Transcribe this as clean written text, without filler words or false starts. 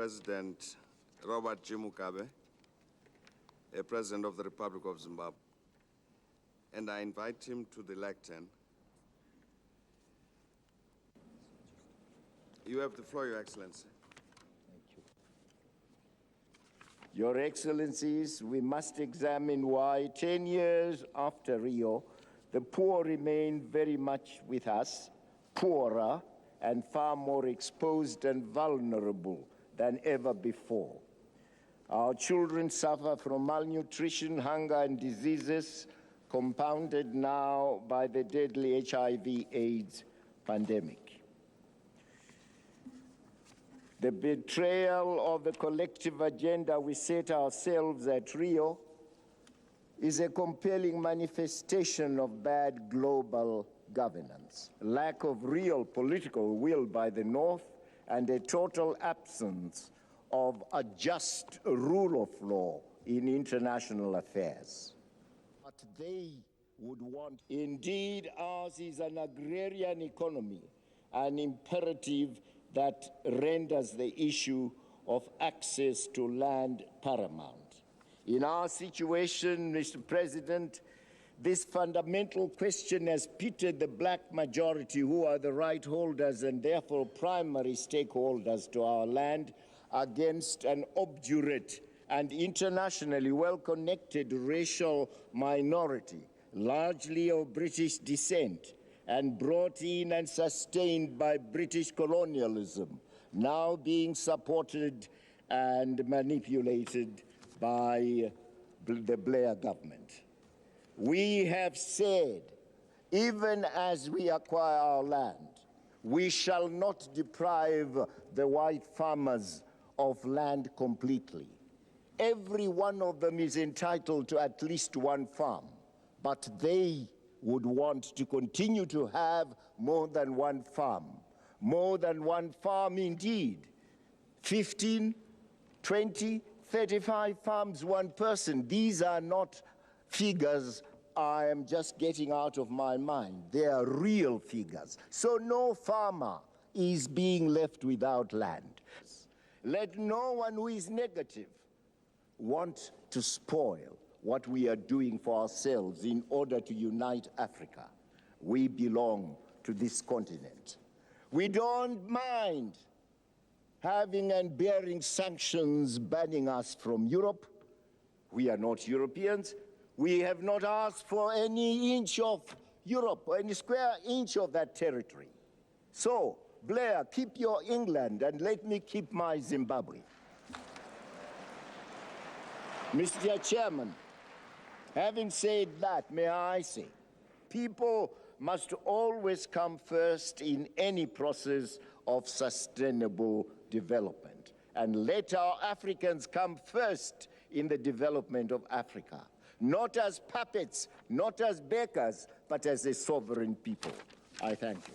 President Robert G. Mugabe, President of the Republic of Zimbabwe, and I invite him to the lectern. You have the floor, Your Excellency. Thank you. Your Excellencies, we must examine why 10 years after Rio, the poor remain very much with us, poorer and far more exposed and vulnerable than ever before. Our children suffer from malnutrition, hunger, and diseases compounded now by the deadly HIV/AIDS pandemic. The betrayal of the collective agenda we set ourselves at Rio is a compelling manifestation of bad global governance, lack of real political will by the North, and a total absence of a just rule of law in international affairs. But they would want. Indeed, ours is an agrarian economy, an imperative that renders the issue of access to land paramount. In our situation, Mr. President, this fundamental question has pitted the black majority, who are the right holders and therefore primary stakeholders to our land, against an obdurate and internationally well-connected racial minority, largely of British descent, and brought in and sustained by British colonialism, now being supported and manipulated by the Blair government. We have said, even as we acquire our land, we shall not deprive the white farmers of land completely. Every one of them is entitled to at least one farm, but they would want to continue to have more than one farm. More than one farm indeed. 15, 20, 35 farms, one person. These are not figures I am just getting out of my mind. They are real figures. So no farmer is being left without land. Let no one who is negative want to spoil what we are doing for ourselves in order to unite Africa. We belong to this continent. We don't mind having and bearing sanctions banning us from Europe. We are not Europeans. We have not asked for any inch of Europe, or any square inch of that territory. So, Blair, keep your England and let me keep my Zimbabwe. Mr. Chairman, having said that, may I say, people must always come first in any process of sustainable development. And let our Africans come first in the development of Africa. Not as puppets, not as beggars, but as a sovereign people. I thank you.